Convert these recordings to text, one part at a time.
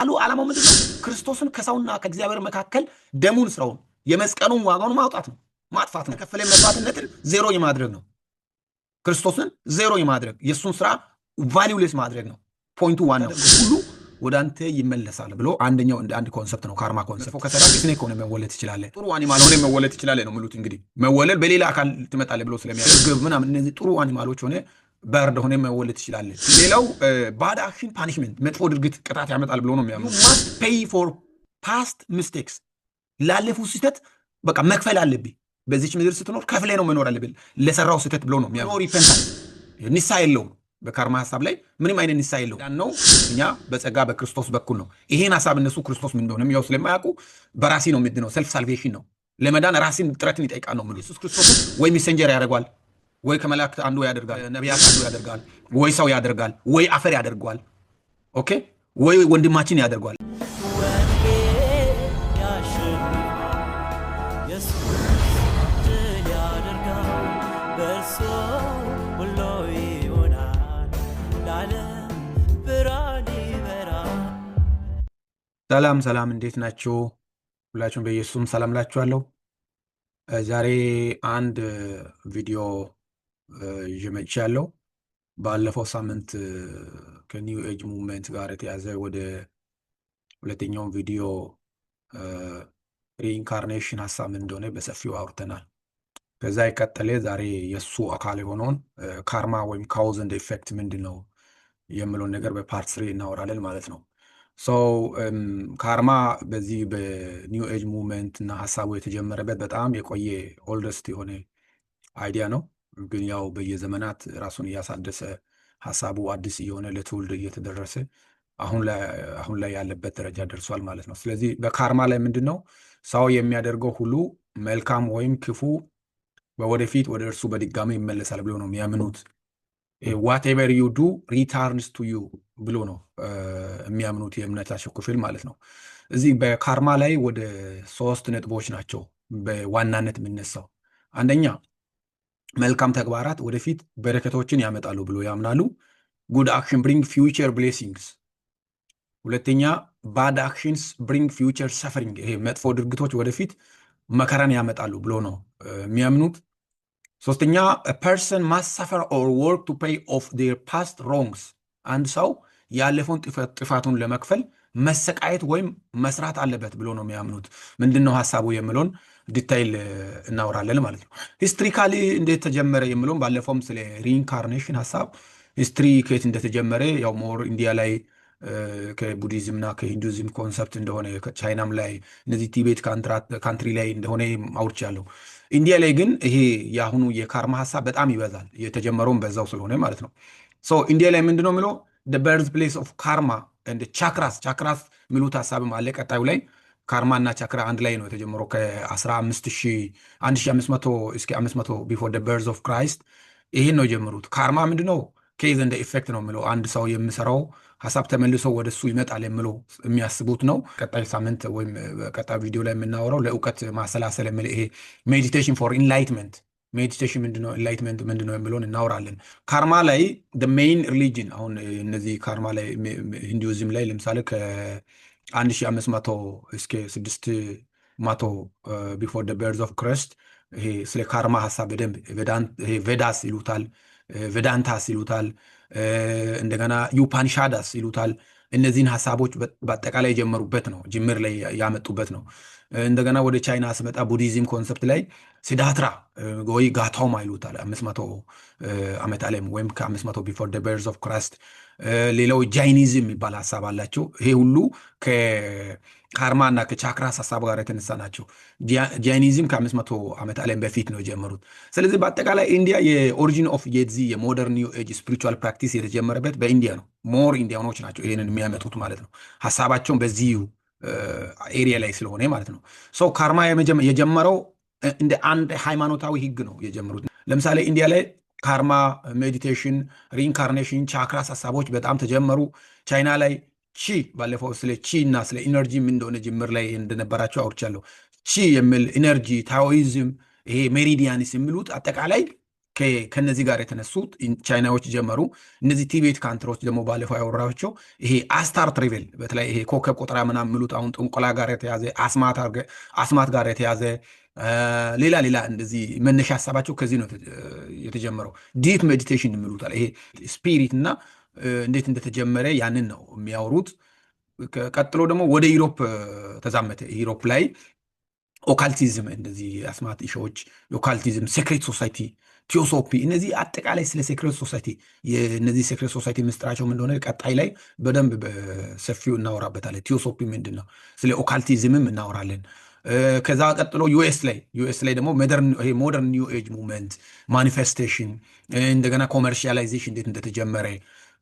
አሉ ዓላማው ምንድነው? ክርስቶስን ከሰውና ከእግዚአብሔር መካከል ደሙን ስራውን የመስቀሉን ዋጋውን ማውጣት ነው፣ ማጥፋት ነው። ከፈለ መስዋዕትነትን ዜሮ የማድረግ ነው። ክርስቶስን ዜሮ የማድረግ የሱን ስራ ቫልዩሌስ ማድረግ ነው። ፖይንቱ ዋናው ሁሉ ወደ አንተ ይመለሳል ብሎ አንደኛው እንደ አንድ ኮንሰፕት ነው ካርማ ኮንሰፕት። ከሰራ ስኔክ ሆነ መወለድ ትችላለህ፣ ጥሩ አኒማል ሆነ መወለድ ትችላለህ ነው የሚሉት። እንግዲህ መወለድ በሌላ አካል ትመጣለህ ብሎ ስለሚያደርግ ምናምን እነዚህ ጥሩ አኒማሎች ሆነ በርድ ሆነ መወለድ ትችላለህ። ሌላው ባድ አክሽን ፓኒሽመንት መጥፎ ድርጊት ቅጣት ያመጣል ብሎ ነው የሚያምኑት። ማስት ፔይ ፎር ፓስት ሚስቴክስ ላለፉ ስህተት በቃ መክፈል አለብህ። በዚች ምድር ስትኖር ከፍለ ነው መኖር አለብህ ለሰራው ስህተት ብሎ ነው የሚያምኑት። ሪፔንታንስ ንስሐ የለውም። በካርማ ሐሳብ ላይ ምንም አይነት ንስሐ የለውም። ያን ነው እኛ በጸጋ በክርስቶስ በኩል ነው። ይሄን ሐሳብ እነሱ ክርስቶስ ምን እንደሆነ ያው ስለማያውቁ በራሲ ነው ምንድነው ሰልፍ ሳልቬሽን ነው። ለመዳን ራስን ጥረትን ይጠይቃል ነው። ኢየሱስ ክርስቶስ ወይ ሜሴንጀር ያደርጋል፣ ወይ ከመላእክት አንዱ ያደርጋል፣ ነቢያት አንዱ ያደርጋል፣ ወይ ሰው ያደርጋል፣ ወይ አፈር ያደርጋል። ኦኬ ወይ ወንድማችን ያደርጋል። ሰላም ሰላም፣ እንዴት ናችሁ? ሁላችሁም በኢየሱስም ሰላም ላችኋለሁ። ዛሬ አንድ ቪዲዮ ይዤ መጥቻለሁ። ባለፈው ሳምንት ከኒው ኤጅ ሙቭመንት ጋር የተያዘ ወደ ሁለተኛው ቪዲዮ ሪኢንካርኔሽን ሀሳብ ምን እንደሆነ በሰፊው አውርተናል። ከዛ የቀጠለ ዛሬ የእሱ አካል የሆነውን ካርማ ወይም ካውዝ ኤንድ ኢፌክት ምንድን ነው የምለውን ነገር በፓርት 3 እናወራለን ማለት ነው። ካርማ በዚህ በኒው ኤጅ ሙቭመንት እና ሀሳቡ የተጀመረበት በጣም የቆየ ኦልደስት የሆነ አይዲያ ነው። ግን ያው በየዘመናት ራሱን እያሳደሰ ሀሳቡ አዲስ እየሆነ ለትውልድ እየተደረሰ አሁን ላይ ያለበት ደረጃ ደርሷል ማለት ነው። ስለዚህ በካርማ ላይ ምንድን ነው ሰው የሚያደርገው ሁሉ መልካም ወይም ክፉ በወደፊት ወደ እርሱ በድጋሚ ይመለሳል ብሎ ነው የሚያምኑት። ዋትኤቨር ዩ ዱ ሪታርንስ ቱ ዩ ብሎ ነው የሚያምኑት የእምነታቸው ክፍል ማለት ነው። እዚህ በካርማ ላይ ወደ 3 ነጥቦች ናቸው በዋናነት የሚነሳው። አንደኛ መልካም ተግባራት ወደፊት በረከቶችን ያመጣሉ ብሎ ያምናሉ። ጉድ አክሽን ብሪንግ ፊውቸር ብሌሲንግስ። ሁለተኛ ባድ አክሽንስ ብሪንግ ፊውቸር ሰፈሪንግ። ይሄ መጥፎ ድርጊቶች ወደፊት መከራን ያመጣሉ ብሎ ነው የሚያምኑት። ሶስተኛ ፐርሰን ማስት ሰፈር ኦር ወርክ ቱ ፔይ ኦፍ ዴር ፓስት ሮንግስ። አንድ ሰው ያለፈውን ጥፋቱን ለመክፈል መሰቃየት ወይም መስራት አለበት ብሎ ነው የሚያምኑት። ምንድነው ሀሳቡ የምለውን ዲታይል እናወራለን ማለት ነው። ሂስትሪካሊ እንዴት ተጀመረ የምለውን ባለፈውም ስለ ሪኢንካርኔሽን ሀሳብ ሂስትሪ ከየት እንደተጀመረ ያው ሞር ኢንዲያ ላይ ከቡዲዝም እና ከሂንዱዝም ኮንሰፕት እንደሆነ ቻይናም ላይ እነዚህ ቲቤት ካንትሪ ላይ እንደሆነ አውርቻለሁ። ኢንዲያ ላይ ግን ይሄ የአሁኑ የካርማ ሀሳብ በጣም ይበዛል። የተጀመረውም በዛው ስለሆነ ማለት ነው። ኢንዲያ ላይ ምንድነው የሚለው በርዝ ፕሌስ ኦፍ ካርማ እንደ ቻክራስ የሚሉት ሀሳብም አለ። ቀጣዩ ላይ ካርማ እና ቻክራ አንድ ላይ ነው የተጀመረው ከ1500 እስከ 500 ቢፎር በርዝ ኦፍ ክራይስት። ይህን ነው የጀመሩት። ካርማ ምንድነው? ኬዝ እንደ ኢፌክት ነው የሚለው አንድ ሰው የሚሰራው ሀሳብ ተመልሶ ወደሱ ይመጣል የሚለው የሚያስቡት ነው። ቀጣይ ሳምንት ወይም ቀጣይ ቪዲዮ ላይ የምናወራው ለእውቀት ማሰላሰል የሚል ይሄ ሜዲቴሽን ፎር ኢንላይትመንት ሜዲቴሽን ምንድነው፣ ኢንላይትመንት ምንድነው የሚለውን እናወራለን። ካርማ ላይ ሜይን ሪሊጅን አሁን እነዚህ ካርማ ላይ ሂንዱይዝም ላይ ለምሳሌ ከ1500 እስከ 600 ቢፎር በርዝ ኦፍ ክራይስት ይሄ ስለ ካርማ ሀሳብ በደንብ ቬዳስ ይሉታል፣ ቬዳንታስ ይሉታል፣ እንደገና ዩፓኒሻዳስ ይሉታል። እነዚህን ሀሳቦች በአጠቃላይ የጀመሩበት ነው፣ ጅምር ላይ ያመጡበት ነው። እንደገና ወደ ቻይና ስመጣ ቡዲዝም ኮንሰፕት ላይ ሲዳትራ ወይ ጋታውማ ይሉታል 500 ዓመት ዓለም ወይም ከ500 ቢፎር በርዝ ኦፍ ክራይስት። ሌላው ጃይኒዝም የሚባል ሀሳብ አላቸው። ይሄ ሁሉ ከካርማ እና ከቻክራስ ሀሳብ ጋር የተነሳ ናቸው። ጃይኒዝም ከ500 ዓመት ዓለም በፊት ነው የጀመሩት። ስለዚህ በአጠቃላይ ኢንዲያ የኦሪጂን ኦፍ የዚህ የሞደርን ኒው ኤጅ ስፒሪቹዋል ፕራክቲስ የተጀመረበት በኢንዲያ ነው። ሞር ኢንዲያኖች ናቸው ይህንን የሚያመጡት ማለት ነው። ሀሳባቸውን በዚህ ኤሪያ ላይ ስለሆነ ማለት ነው። ካርማ የጀመረው እንደ አንድ ሃይማኖታዊ ህግ ነው የጀመሩት። ለምሳሌ ኢንዲያ ላይ ካርማ፣ ሜዲቴሽን፣ ሪኢንካርኔሽን፣ ቻክራስ ሀሳቦች በጣም ተጀመሩ። ቻይና ላይ ቺ ባለፈው ስለ ቺ እና ስለ ኢነርጂ ምን እንደሆነ ጅምር ላይ እንደነበራቸው አውርቻለሁ። ቺ የሚል ኢነርጂ፣ ታኦይዝም፣ ይሄ ሜሪዲያንስ የሚሉት አጠቃላይ ከነዚህ ጋር የተነሱት ቻይናዎች ጀመሩ። እነዚህ ቲቤት ካንትሮች ደግሞ ባለፈው ያወራቸው ይሄ አስታር ትሬቨል በተለይ ይሄ ኮከብ ቆጠራ ምናምን የሚሉት አሁን ጥንቆላ ጋር የተያዘ አስማት ጋር የተያዘ ሌላ ሌላ እንደዚህ መነሻ ሀሳባቸው ከዚህ ነው የተጀመረው። ዲፕ ሜዲቴሽን የሚሉታል ይሄ ስፒሪት እና እንዴት እንደተጀመረ ያንን ነው የሚያወሩት። ቀጥሎ ደግሞ ወደ ዩሮፕ ተዛመተ። ዩሮፕ ላይ ኦካልቲዝም እንደዚህ አስማት ኢሾዎች፣ የኦካልቲዝም ሴክሬት ሶሳይቲ፣ ቲዮሶፒ እነዚህ አጠቃላይ ስለ ሴክሬት ሶሳይቲ እነዚህ ሴክሬት ሶሳይቲ ምስጢራቸው ምን እንደሆነ ቀጣይ ላይ በደንብ በሰፊው እናወራበታለን። ቲዮሶፒ ምንድን ነው? ስለ ኦካልቲዝምም እናወራለን። ከዛ ቀጥሎ ዩኤስ ላይ ደግሞ ሞደርን ኒው ኤጅ ሙቭመንት ማኒፌስቴሽን፣ እንደገና ኮመርሻላይዜሽን እንዴት እንደተጀመረ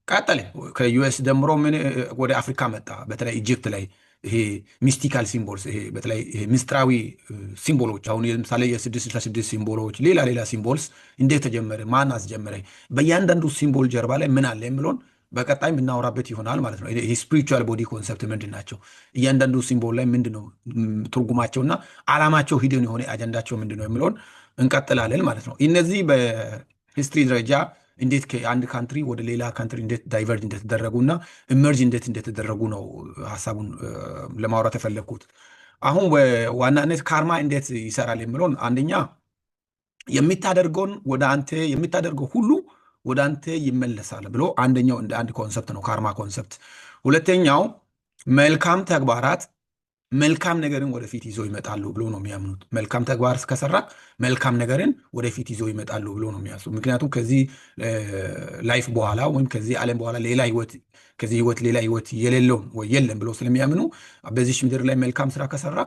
ቀጠለ። ከዩኤስ ደምሮ ምን ወደ አፍሪካ መጣ። በተለይ ኢጅፕት ላይ ይሄ ሚስቲካል ሲምቦልስ ይሄ በተለይ ምስጢራዊ ሲምቦሎች አሁን ለምሳሌ የ666 ሲምቦሎች ሌላ ሌላ ሲምቦልስ እንዴት ተጀመረ? ማን አስጀመረ? በእያንዳንዱ ሲምቦል ጀርባ ላይ ምን አለ የሚለውን በቀጣይ የምናወራበት ይሆናል ማለት ነው። ይሄ ስፒሪቹዋል ቦዲ ኮንሰፕት ምንድን ናቸው? እያንዳንዱ ሲምቦል ላይ ምንድን ነው ትርጉማቸውና ዓላማቸው ሂድን የሆነ አጀንዳቸው ምንድን ነው የሚለውን እንቀጥላለን ማለት ነው። እነዚህ በሂስትሪ ደረጃ እንዴት ከአንድ ካንትሪ ወደ ሌላ ካንትሪ እንዴት ዳይቨርጅ እንደተደረጉና ኢመርጅ እንዴት እንደተደረጉ ነው ሀሳቡን ለማውራት የፈለግኩት። አሁን በዋናነት ካርማ እንዴት ይሰራል የሚለውን አንደኛ የምታደርገው ሁሉ ወደ አንተ ይመለሳል ብሎ አንደኛው እንደ አንድ ኮንሰፕት ነው ካርማ ኮንሰፕት። ሁለተኛው መልካም ተግባራት መልካም ነገርን ወደፊት ይዞ ይመጣሉ ብሎ ነው የሚያምኑት። መልካም ተግባር እስከሰራ መልካም ነገርን ወደፊት ይዞ ይመጣሉ ብሎ ነው የሚያስቡ። ምክንያቱም ከዚህ ላይፍ በኋላ ወይም ከዚህ ዓለም በኋላ ከዚህ ህይወት ሌላ ህይወት የሌለውን ወይ የለም ብሎ ስለሚያምኑ በዚች ምድር ላይ መልካም ስራ ከሰራ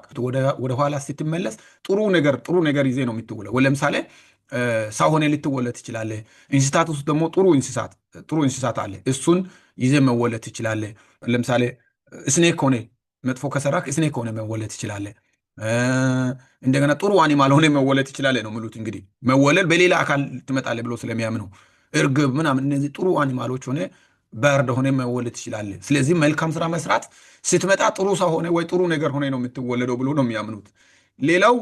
ወደ ኋላ ስትመለስ ጥሩ ነገር ይዜ ነው የምትውለው። ለምሳሌ ሰው ሆነ ልትወለድ ትችላለህ። እንስሳት ውስጥ ደግሞ ጥሩ እንስሳት አለ፣ እሱን ይዜ መወለድ ትችላለህ። ለምሳሌ ስኔክ ሆነ መጥፎ ከሰራክ ስኔክ ሆነ መወለድ ትችላለህ። እንደገና ጥሩ አኒማል ሆነ መወለድ ትችላለህ ነው የሚሉት። እንግዲህ መወለድ በሌላ አካል ትመጣለህ ብሎ ስለሚያምኑ እርግብ ምናምን እነዚህ ጥሩ አኒማሎች ሆነ በርድ ሆነ መወለድ ትችላለህ። ስለዚህ መልካም ስራ መስራት ስትመጣ ጥሩ ሰው ሆነ ወይ ጥሩ ነገር ሆነ ነው የምትወለደው ብሎ ነው የሚያምኑት። ሌላው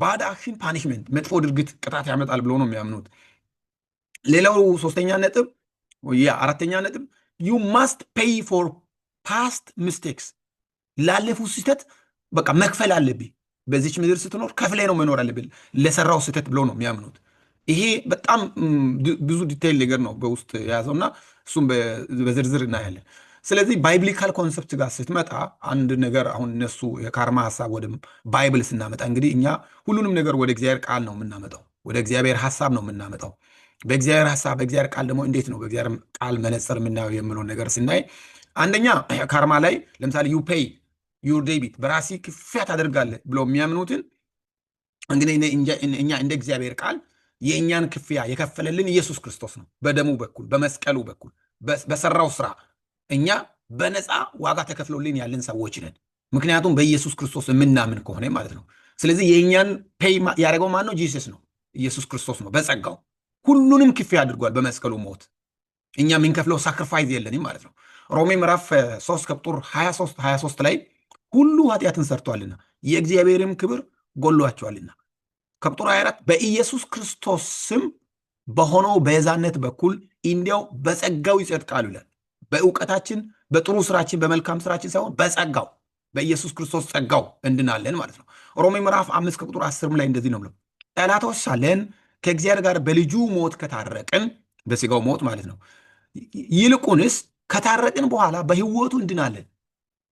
ባድ አክሽን ፓኒሽመንት መጥፎ ድርጊት ቅጣት ያመጣል ብሎ ነው የሚያምኑት። ሌላው አራተኛ ነጥብ ዩ ማስት ፔይ ፎር ፓስት ሚስቴክስ ላለፉ ስህተት በቃ መክፈል አለብህ። በዚች ምድር ስትኖር ከፍሌ ነው መኖር አለብህ ለሰራው ስህተት ብሎ ነው የሚያምኑት። ይሄ በጣም ብዙ ዲቴይል ነገር ነው በውስጥ የያዘውና እሱም በዝርዝር እናያለን። ስለዚህ ባይብሊካል ኮንሰፕት ጋር ስትመጣ አንድ ነገር አሁን እነሱ የካርማ ሀሳብ ወደ ባይብል ስናመጣ እንግዲህ እኛ ሁሉንም ነገር ወደ እግዚአብሔር ቃል ነው የምናመጣው፣ ወደ እግዚአብሔር ሀሳብ ነው የምናመጣው። በእግዚአብሔር ሀሳብ በእግዚአብሔር ቃል ደግሞ እንዴት ነው በእግዚአብሔር ቃል መነጽር የምናየው የሚለውን ነገር ስናይ አንደኛ ካርማ ላይ ለምሳሌ ዩ ፔይ ዩር ዴቢት በራሲ ክፍያ ታደርጋለህ ብሎ የሚያምኑትን እንግዲህ እኛ እንደ እግዚአብሔር ቃል የእኛን ክፍያ የከፈለልን ኢየሱስ ክርስቶስ ነው። በደሙ በኩል በመስቀሉ በኩል በሰራው ስራ እኛ በነፃ ዋጋ ተከፍሎልን ያለን ሰዎች ነን። ምክንያቱም በኢየሱስ ክርስቶስ የምናምን ከሆነ ማለት ነው። ስለዚህ የእኛን ፔይ ያደረገው ማን ነው? ጂሰስ ነው፣ ኢየሱስ ክርስቶስ ነው። በጸጋው ሁሉንም ክፍያ አድርጓል በመስቀሉ ሞት። እኛ የምንከፍለው ሳክሪፋይዝ የለንም ማለት ነው። ሮሜ ምዕራፍ 3 ከቁጥር 23 ላይ ሁሉ ኃጢአትን ሰርቷልና የእግዚአብሔርም ክብር ጎሏቸዋልና ከቁጥር 24 በኢየሱስ ክርስቶስ ስም በሆነው ቤዛነት በኩል እንዲያው በጸጋው ይጸድቃሉ ይላል። በእውቀታችን በጥሩ ስራችን በመልካም ስራችን ሳይሆን በጸጋው በኢየሱስ ክርስቶስ ጸጋው እንድናለን ማለት ነው። ሮሜ ምዕራፍ 5 ከቁጥር 10 ላይ እንደዚህ ነው ብለው ጠላቶች ሳለን ከእግዚአብሔር ጋር በልጁ ሞት ከታረቅን በስጋው ሞት ማለት ነው። ይልቁንስ ከታረቅን በኋላ በህይወቱ እንድናለን።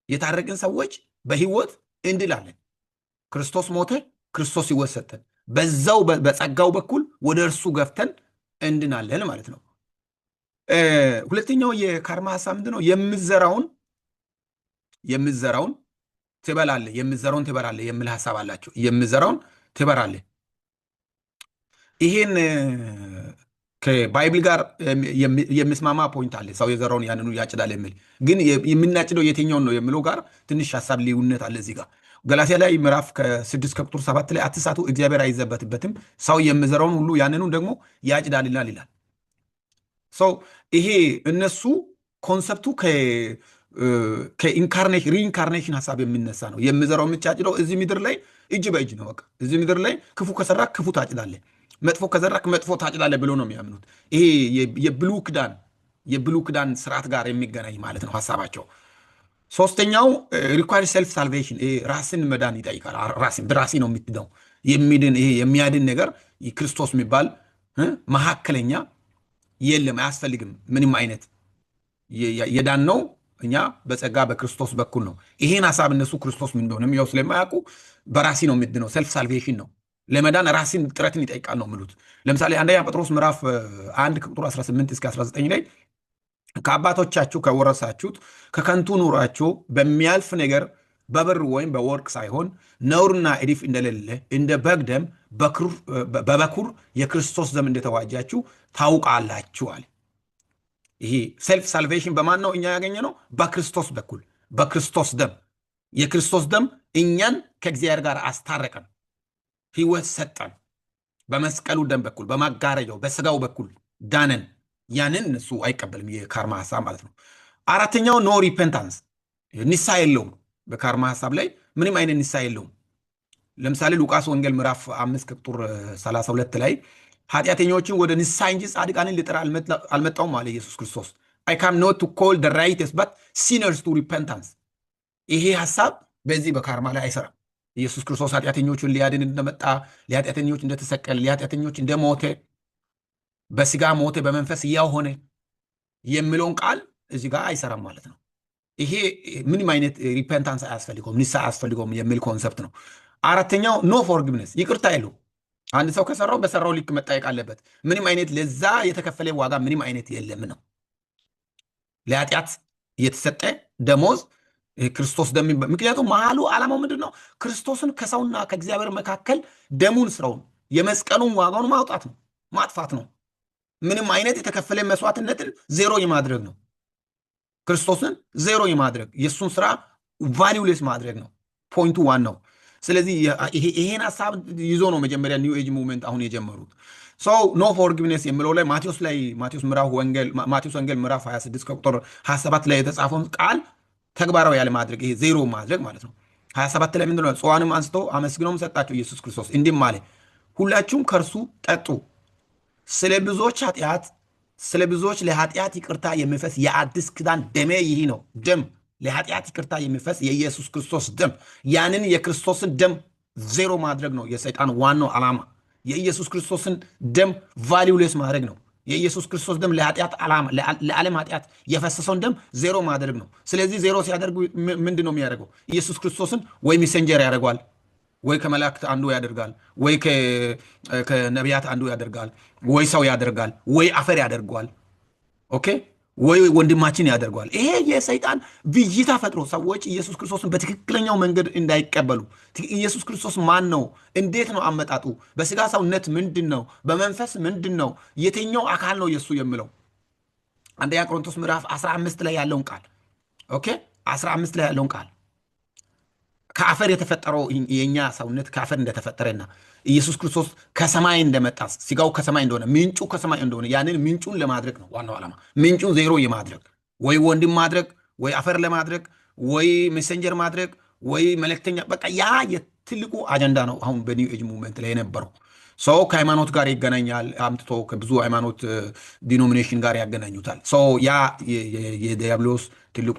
የታረቅን ሰዎች በህይወት እንድላለን። ክርስቶስ ሞተ፣ ክርስቶስ ሕይወት ሰጠን። በዛው በጸጋው በኩል ወደ እርሱ ገፍተን እንድናለን ማለት ነው። ሁለተኛው የካርማ ሀሳብ ምንድን ነው? የምዘራውን ትበላለህ፣ የምዘራውን ትበላለህ የሚል ሀሳብ አላቸው። የምዘራውን ትበላለህ። ይሄን ከባይብል ጋር የሚስማማ ፖይንት አለ። ሰው የዘራውን ያንኑ ያጭዳል የሚል ግን የምናጭደው የትኛውን ነው የሚለው ጋር ትንሽ ሀሳብ ልዩነት አለ እዚህ ጋር። ገላትያ ላይ ምዕራፍ ከ6 ከቁጥር 7 ላይ አትሳቱ፣ እግዚአብሔር አይዘበትበትም፣ ሰው የሚዘራውን ሁሉ ያንኑ ደግሞ ያጭዳልናል ይላል። ሰው ይሄ እነሱ ኮንሰፕቱ ሪኢንካርኔሽን ሀሳብ የሚነሳ ነው። የምዘራው የምቻጭደው እዚህ ምድር ላይ እጅ በእጅ ነው። በቃ እዚህ ምድር ላይ ክፉ ከሰራ ክፉ ታጭዳለህ። መጥፎ ከዘራክ መጥፎ ታጭዳለህ ብሎ ነው የሚያምኑት። ይሄ የብሉይ ኪዳን ስርዓት ጋር የሚገናኝ ማለት ነው ሀሳባቸው። ሶስተኛው ሪኳይር ሰልፍ ሳልቬሽን፣ ራስን መዳን ይጠይቃል። ራስን በራሴ ነው የምትድነው የሚድን ይሄ የሚያድን ነገር ክርስቶስ የሚባል መካከለኛ የለም፣ አያስፈልግም ምንም አይነት የዳን ነው እኛ በጸጋ በክርስቶስ በኩል ነው። ይሄን ሀሳብ እነሱ ክርስቶስ ምን እንደሆነ ያው ስለማያውቁ በራሲ ነው የምድነው፣ ሰልፍ ሳልቬሽን ነው። ለመዳን ራስን ጥረትን ይጠይቃል ነው የሚሉት። ለምሳሌ አንደኛ ጴጥሮስ ምዕራፍ 1 ከቁጥር 18 እስከ 19 ላይ ከአባቶቻችሁ ከወረሳችሁት ከከንቱ ኑሯችሁ በሚያልፍ ነገር በብር ወይም በወርቅ ሳይሆን ነውርና እድፍ እንደሌለ እንደ በግ ደም በበኩር የክርስቶስ ደም እንደተዋጃችሁ ታውቃላችኋል። ይሄ ሰልፍ ሳልቬሽን በማን ነው እኛ ያገኘ ነው? በክርስቶስ በኩል በክርስቶስ ደም። የክርስቶስ ደም እኛን ከእግዚአብሔር ጋር አስታረቀን፣ ህይወት ሰጠን። በመስቀሉ ደም በኩል በማጋረጃው በስጋው በኩል ዳነን። ያንን እነሱ አይቀበልም፣ የካርማ ሀሳብ ማለት ነው። አራተኛው ኖ ሪፔንታንስ፣ ንሳ የለውም። በካርማ ሀሳብ ላይ ምንም አይነት ንሳ የለውም። ለምሳሌ ሉቃስ ወንጌል ምዕራፍ 5 ቁጥር 32 ላይ ኃጢአተኞችን ወደ ንሳ እንጂ ጻድቃንን ልጠራ አልመጣሁም አለ ኢየሱስ ክርስቶስ። አይ ካም ኖት ቱ ኮል ደ ራይተስ በት ሲነርስ ቱ ሪፔንታንስ። ይሄ ሀሳብ በዚህ በካርማ ላይ አይሰራም። ኢየሱስ ክርስቶስ ኃጢአተኞቹን ሊያድን እንደመጣ፣ ለኃጢአተኞች እንደተሰቀለ፣ ለኃጢአተኞች እንደሞተ፣ በስጋ ሞተ በመንፈስ ሕያው ሆነ የሚለውን ቃል እዚህ ጋር አይሰራም ማለት ነው። ይሄ ምንም አይነት ሪፔንታንስ አያስፈልገውም፣ ንሳ አያስፈልገውም የሚል ኮንሰፕት ነው። አራተኛው ኖ ፎርጊቭነስ፣ ይቅርታ የለውም። አንድ ሰው ከሰራው በሰራው ልክ መጠየቅ አለበት። ምንም አይነት ለዛ የተከፈለ ዋጋ ምንም አይነት የለም ነው። ለኃጢአት የተሰጠ ደሞዝ ክርስቶስ ደም። ምክንያቱም መሀሉ ዓላማው ምንድን ነው? ክርስቶስን ከሰውና ከእግዚአብሔር መካከል ደሙን፣ ስራውን፣ የመስቀሉን ዋጋውን ማውጣት ነው፣ ማጥፋት ነው። ምንም አይነት የተከፈለ መስዋዕትነትን ዜሮ የማድረግ ነው። ክርስቶስን ዜሮ የማድረግ የእሱን ስራ ቫሊውሌስ ማድረግ ነው ፖይንቱ ዋናው። ስለዚህ ይሄን ሀሳብ ይዞ ነው መጀመሪያ ኒው ኤጅ ሙቭመንት አሁን የጀመሩት። ሰው ኖ ፎርጊቭነስ የሚለው ላይ ማቴዎስ ወንጌል ምዕራፍ 26 ከቁጥር 27 ላይ የተጻፈውን ቃል ተግባራዊ ያለ ማድረግ፣ ይሄ ዜሮ ማድረግ ማለት ነው። 27 ላይ ምንድነው? ጽዋንም አንስቶ አመስግኖም ሰጣቸው ኢየሱስ ክርስቶስ እንዲህም አለ፣ ሁላችሁም ከእርሱ ጠጡ፣ ስለ ብዙዎች ለኃጢአት ይቅርታ የሚፈስ የአዲስ ኪዳን ደሜ ይህ ነው። ደም ለኃጢአት ይቅርታ የሚፈስ የኢየሱስ ክርስቶስ ደም። ያንን የክርስቶስን ደም ዜሮ ማድረግ ነው የሰይጣን ዋናው ዓላማ። የኢየሱስ ክርስቶስን ደም ቫሊውሌስ ማድረግ ነው። የኢየሱስ ክርስቶስ ደም ለዓለም ኃጢአት የፈሰሰውን ደም ዜሮ ማድረግ ነው። ስለዚህ ዜሮ ሲያደርጉ ምንድን ነው የሚያደርገው? ኢየሱስ ክርስቶስን ወይ ሜሴንጀር ያደርገዋል፣ ወይ ከመላእክት አንዱ ያደርጋል፣ ወይ ከነቢያት አንዱ ያደርጋል፣ ወይ ሰው ያደርጋል፣ ወይ አፈር ያደርገዋል፣ ኦኬ፣ ወይ ወንድማችን ያደርገዋል። ይሄ የሰይጣን ብይታ ፈጥሮ ሰዎች ኢየሱስ ክርስቶስን በትክክለኛው መንገድ እንዳይቀበሉ፣ ኢየሱስ ክርስቶስ ማን ነው? እንዴት ነው አመጣጡ? በስጋ ሰውነት ምንድን ነው? በመንፈስ ምንድን ነው? የትኛው አካል ነው የእሱ የሚለው አንደኛ ቆሮንቶስ ምዕራፍ 15 ላይ ያለውን ቃል ኦኬ፣ 15 ላይ ያለውን ቃል ከአፈር የተፈጠረው የኛ ሰውነት ከአፈር እንደተፈጠረና ኢየሱስ ክርስቶስ ከሰማይ እንደመጣ ስጋው ከሰማይ እንደሆነ ምንጩ ከሰማይ እንደሆነ ያንን ምንጩን ለማድረግ ነው ዋናው ዓላማ። ምንጩን ዜሮ የማድረግ ወይ ወንድም ማድረግ ወይ አፈር ለማድረግ ወይ ሜሴንጀር ማድረግ ወይ መልእክተኛ፣ በቃ ያ የትልቁ አጀንዳ ነው አሁን በኒው ኤጅ ሙቭመንት ላይ የነበረው። ሰው ከሃይማኖት ጋር ይገናኛል፣ አምጥቶ ከብዙ ሃይማኖት ዲኖሚኔሽን ጋር ያገናኙታል። ሰው ያ የዲያብሎስ ትልቁ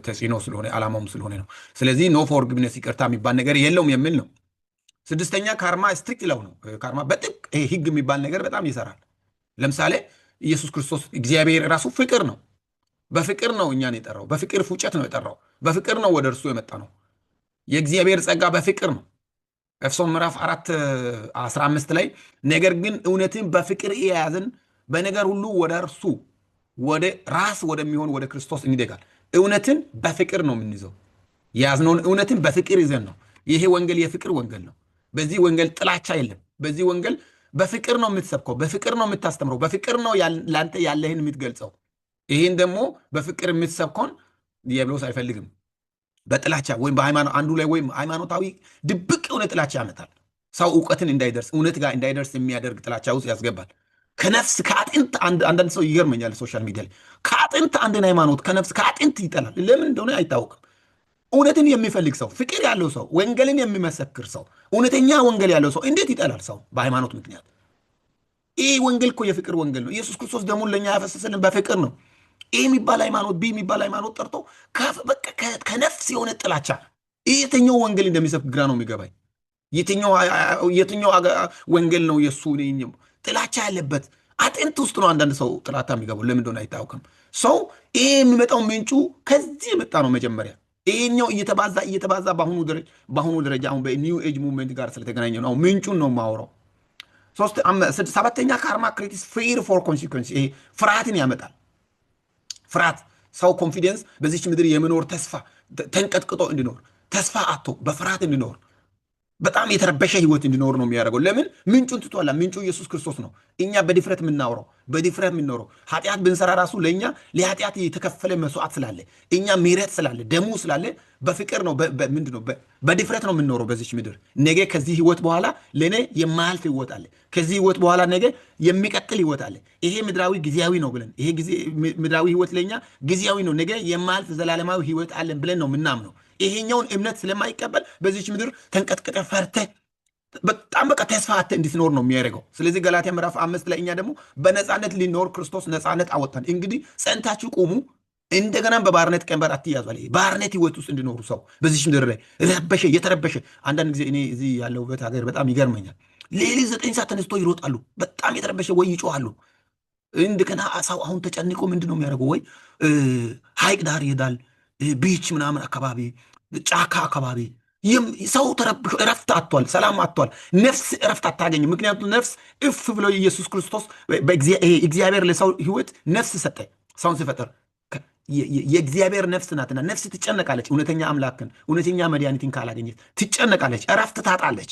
ተጽዕኖ ስለሆነ ዓላማውም ስለሆነ ነው። ስለዚህ ኖ ፎርጊቭነስ ይቅርታ የሚባል ነገር የለውም የሚል ነው። ስድስተኛ ካርማ ስትሪክት ለው ነው። ካርማ በጥብቅ ህግ የሚባል ነገር በጣም ይሰራል። ለምሳሌ ኢየሱስ ክርስቶስ እግዚአብሔር ራሱ ፍቅር ነው። በፍቅር ነው እኛን የጠራው፣ በፍቅር ፉጨት ነው የጠራው፣ በፍቅር ነው ወደ እርሱ የመጣ ነው። የእግዚአብሔር ጸጋ በፍቅር ነው። ኤፌሶን ምዕራፍ 4:15 ላይ ነገር ግን እውነትን በፍቅር የያዝን በነገር ሁሉ ወደ እርሱ ወደ ራስ ወደሚሆን ወደ ክርስቶስ እንደጋል። እውነትን በፍቅር ነው የምንይዘው። የያዝነውን እውነትን በፍቅር ይዘን ነው። ይሄ ወንጌል የፍቅር ወንጌል ነው። በዚህ ወንጌል ጥላቻ የለም። በዚህ ወንጌል በፍቅር ነው የምትሰብከው፣ በፍቅር ነው የምታስተምረው፣ በፍቅር ነው ለአንተ ያለህን የምትገልጸው። ይህን ደግሞ በፍቅር የምትሰብከውን ዲያብሎስ አይፈልግም። በጥላቻ ወይም በሃይማኖት አንዱ ላይ ወይም ሃይማኖታዊ ድብቅ የሆነ ጥላቻ ያመጣል። ሰው እውቀትን እንዳይደርስ እውነት ጋር እንዳይደርስ የሚያደርግ ጥላቻ ውስጥ ያስገባል። ከነፍስ ከአጥንት አንዳንድ ሰው ይገርመኛል፣ ሶሻል ሚዲያ ላይ ከአጥንት አንድን ሃይማኖት ከነፍስ ከአጥንት ይጠላል። ለምን እንደሆነ አይታወቅም። እውነትን የሚፈልግ ሰው፣ ፍቅር ያለው ሰው፣ ወንጌልን የሚመሰክር ሰው፣ እውነተኛ ወንጌል ያለው ሰው እንዴት ይጠላል ሰው በሃይማኖት ምክንያት? ይህ ወንጌል እኮ የፍቅር ወንጌል ነው። ኢየሱስ ክርስቶስ ደሙን ለእኛ ያፈሰሰልን በፍቅር ነው። ይህ የሚባል ሃይማኖት ቢ የሚባል ሃይማኖት ጠርቶ በቃ ከነፍስ የሆነ ጥላቻ የትኛው ወንጌል እንደሚሰብክ ግራ ነው የሚገባኝ። የትኛው ወንጌል ነው የእሱ ጥላቻ ያለበት? አጥንት ውስጥ ነው አንዳንድ ሰው ጥላቻ የሚገባው። ለምን እንደሆነ አይታወቅም። ሰው ይሄ የሚመጣው ምንጩ ከዚህ የመጣ ነው መጀመሪያ። ይሄኛው እየተባዛ በአሁኑ ደረጃ አሁን በኒው ኤጅ ሙቭመንት ጋር ስለተገናኘ ነው። ምንጩን ነው የማወራው። ሰባተኛ ካርማ ክሪቲስ ፌር ፎር ኮንሲኩዌንስ። ይሄ ፍርሃትን ያመጣል። ፍርሃት ሰው ኮንፊደንስ በዚች ምድር የመኖር ተስፋ ተንቀጥቅጦ እንዲኖር ተስፋ አቶ በፍርሃት እንዲኖር በጣም የተረበሸ ህይወት እንዲኖር ነው የሚያደርገው። ለምን? ምንጩን ትቷላ። ምንጩ ኢየሱስ ክርስቶስ ነው። እኛ በድፍረት የምናወራው በድፍረት የምንኖረው ኃጢአት ብንሰራ ራሱ ለእኛ ለኃጢአት የተከፈለ መስዋዕት ስላለ እኛ ምሕረት ስላለ ደሙ ስላለ በፍቅር ነው ምንድን ነው በድፍረት ነው የምንኖረው በዚች ምድር። ነገ ከዚህ ህይወት በኋላ ለእኔ የማያልፍ ህይወት አለ። ከዚህ ህይወት በኋላ ነገ የሚቀጥል ህይወት አለ። ይሄ ምድራዊ ጊዜያዊ ነው ብለን ይሄ ምድራዊ ህይወት ለእኛ ጊዜያዊ ነው፣ ነገ የማያልፍ ዘላለማዊ ህይወት አለን ብለን ነው የምናምነው። ይሄኛውን እምነት ስለማይቀበል በዚች ምድር ተንቀጥቀጠ ፈርተ በጣም በቃ ተስፋ አተ እንድትኖር ነው የሚያደርገው። ስለዚህ ገላትያ ምዕራፍ 5 ላይ እኛ ደግሞ በነፃነት ሊኖር ክርስቶስ ነፃነት አወጣን፣ እንግዲህ ጸንታችሁ ቁሙ፣ እንደገናም በባርነት ቀንበር አትያዙ አለ። ባርነት ህይወት ውስጥ እንዲኖሩ ሰው በዚች ምድር ላይ የተረበሸ አንዳንድ ጊዜ እኔ እዚህ ያለሁበት ሀገር በጣም ይገርመኛል። ሌሊት 9 ሰዓት ተነስቶ ይሮጣሉ፣ በጣም የተረበሸ ወይ ይጮሃሉ። እንደገና ሰው አሁን ተጨንቆ ምንድን ነው የሚያደርገው? ወይ ሀይቅ ዳር ይሄዳል፣ ቢች ምናምን አካባቢ ጫካ አካባቢ ሰው ተረብሾ እረፍት አጥቷል፣ ሰላም አጥቷል። ነፍስ እረፍት አታገኝም። ምክንያቱም ነፍስ እፍ ብሎ ኢየሱስ ክርስቶስ እግዚአብሔር ለሰው ህይወት ነፍስ ሰጠ። ሰውን ሲፈጠር የእግዚአብሔር ነፍስ ናትና ነፍስ ትጨነቃለች። እውነተኛ አምላክን እውነተኛ መድኃኒትን ካላገኘች ትጨነቃለች፣ እረፍት ታጣለች።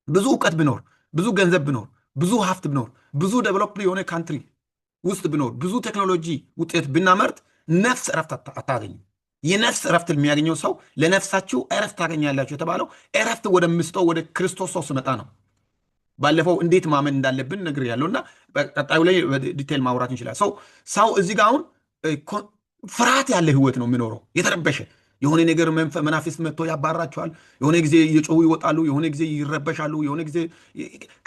ብዙ እውቀት ብኖር፣ ብዙ ገንዘብ ብኖር፣ ብዙ ሀብት ብኖር፣ ብዙ ዴቨሎፕድ የሆነ ካንትሪ ውስጥ ብኖር፣ ብዙ ቴክኖሎጂ ውጤት ብናመርት ነፍስ እረፍት አታገኝም። የነፍስ እረፍት የሚያገኘው ሰው ለነፍሳችሁ እረፍት ታገኛላችሁ የተባለው እረፍት ወደምስጠው ወደ ክርስቶስ ሰው ስመጣ ነው። ባለፈው እንዴት ማመን እንዳለብን ነግሬያለሁ እና ቀጣዩ ላይ ዲቴል ማውራት እንችላለን። ሰው እዚህ ጋር አሁን ፍርሃት ያለ ህይወት ነው የሚኖረው። የተረበሸ የሆነ ነገር መናፍስት መጥቶ ያባራቸዋል። የሆነ ጊዜ እየጮሁ ይወጣሉ፣ የሆነ ጊዜ ይረበሻሉ፣ የሆነ ጊዜ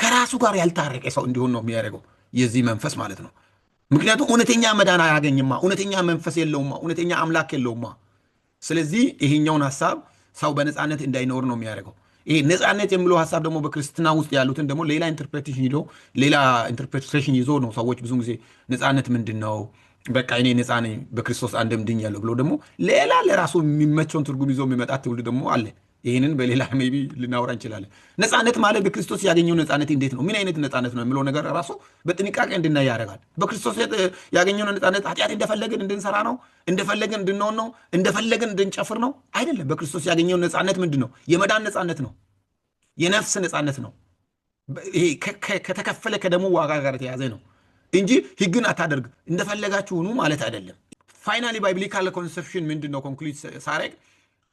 ከራሱ ጋር ያልታረቀ ሰው እንዲሆን ነው የሚያደርገው የዚህ መንፈስ ማለት ነው። ምክንያቱም እውነተኛ መዳን አያገኝማ፣ እውነተኛ መንፈስ የለውማ፣ እውነተኛ አምላክ የለውማ። ስለዚህ ይሄኛውን ሀሳብ ሰው በነፃነት እንዳይኖር ነው የሚያደርገው። ይሄ ነፃነት የሚለው ሀሳብ ደግሞ በክርስትና ውስጥ ያሉትን ደግሞ ሌላ ኢንተርፕሬቴሽን ይዞ ነው ሰዎች ብዙ ጊዜ ነፃነት ምንድን ነው፣ በቃ እኔ ነፃ ነኝ በክርስቶስ አንድም ድኛለሁ ብሎ ደግሞ ሌላ ለራሱ የሚመቸውን ትርጉም ይዞ የሚመጣ ትውልድ ደግሞ አለ። ይህንን በሌላ ሜይ ቢ ልናወራ እንችላለን። ነፃነት ማለት በክርስቶስ ያገኘው ነፃነት እንዴት ነው፣ ምን አይነት ነፃነት ነው የሚለው ነገር ራሱ በጥንቃቄ እንድናይ ያደርጋል። በክርስቶስ ያገኘው ነፃነት ኃጢአት እንደፈለግን እንድንሰራ ነው፣ እንደፈለግን እንድንሆን ነው፣ እንደፈለግን እንድንጨፍር ነው አይደለም። በክርስቶስ ያገኘው ነፃነት ምንድን ነው? የመዳን ነፃነት ነው፣ የነፍስ ነፃነት ነው። ይሄ ከተከፈለ ከደሙ ዋጋ ጋር የተያዘ ነው እንጂ ህግን አታደርግ እንደፈለጋችሁ ሁኑ ማለት አይደለም። ፋይናሊ ባይብሊካል ኮንሰፕሽን ምንድን ነው? ኮንክሉድ ሳረግ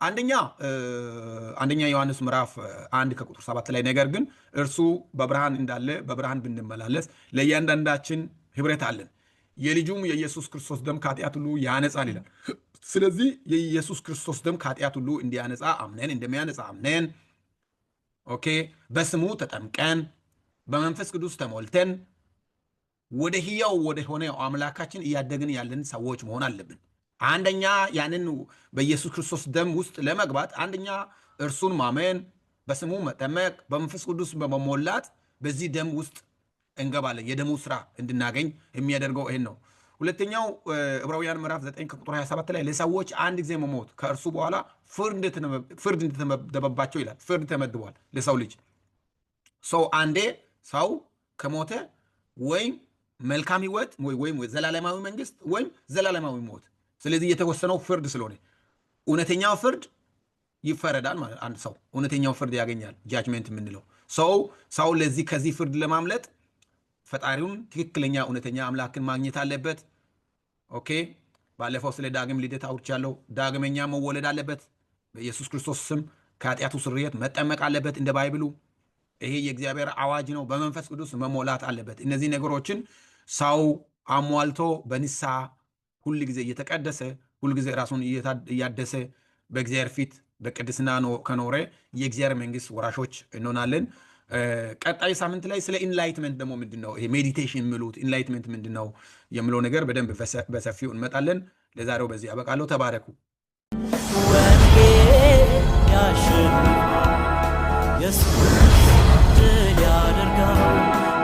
አንደኛ ዮሐንስ ምዕራፍ 1 ከቁጥር 7 ላይ ነገር ግን እርሱ በብርሃን እንዳለ በብርሃን ብንመላለስ ለእያንዳንዳችን ህብረት አለን፣ የልጁም የኢየሱስ ክርስቶስ ደም ከኃጢአት ሁሉ ያነጻል ይላል። ስለዚህ የኢየሱስ ክርስቶስ ደም ከኃጢአት ሁሉ እንዲያነጻ አምነን እንደሚያነጻ አምነን ኦኬ፣ በስሙ ተጠምቀን በመንፈስ ቅዱስ ተሞልተን ወደ ህያው ወደ ሆነ አምላካችን እያደግን ያለን ሰዎች መሆን አለብን። አንደኛ ያንን በኢየሱስ ክርስቶስ ደም ውስጥ ለመግባት አንደኛ እርሱን ማመን፣ በስሙ መጠመቅ፣ በመንፈስ ቅዱስ በመሞላት በዚህ ደም ውስጥ እንገባለን። የደሙ ስራ እንድናገኝ የሚያደርገው ይህን ነው። ሁለተኛው ዕብራውያን ምዕራፍ 9 ከቁጥር 27 ላይ ለሰዎች አንድ ጊዜ መሞት ከእርሱ በኋላ ፍርድ እንደተመደበባቸው ይላል። ፍርድ ተመድቧል ለሰው ልጅ። ሰው አንዴ ሰው ከሞተ ወይም መልካም ህይወት ወይም ዘላለማዊ መንግስት ወይም ዘላለማዊ ሞት። ስለዚህ የተወሰነው ፍርድ ስለሆነ እውነተኛው ፍርድ ይፈረዳል ማለት አንድ ሰው እውነተኛው ፍርድ ያገኛል። ጃጅመንት የምንለው ሰው ለዚህ ከዚህ ፍርድ ለማምለጥ ፈጣሪውን ትክክለኛ እውነተኛ አምላክን ማግኘት አለበት። ኦኬ፣ ባለፈው ስለ ዳግም ልደት አውርቻለሁ። ዳግመኛ መወለድ አለበት። በኢየሱስ ክርስቶስ ስም ከኃጢአቱ ስርየት መጠመቅ አለበት እንደ ባይብሉ። ይሄ የእግዚአብሔር አዋጅ ነው። በመንፈስ ቅዱስ መሞላት አለበት። እነዚህ ነገሮችን ሰው አሟልቶ በንስሐ ሁል ጊዜ እየተቀደሰ ሁል ጊዜ ራሱን እያደሰ በእግዚአብሔር ፊት በቅድስና ከኖረ የእግዚአብሔር መንግስት ወራሾች እንሆናለን። ቀጣይ ሳምንት ላይ ስለ ኢንላይትመንት ደግሞ ምንድነው ይሄ ሜዲቴሽን የሚሉት ኢንላይትመንት ምንድነው የሚለው ነገር በደንብ በሰፊው እንመጣለን። ለዛሬው በዚህ አበቃለሁ። ተባረኩ። ወንጌል ያሸንፋል፣ ኢየሱስ ድል ያደርጋል፣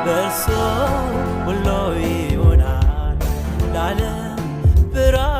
በእርሱ ሁሉ ይሆናል ለዓለም ብርሃን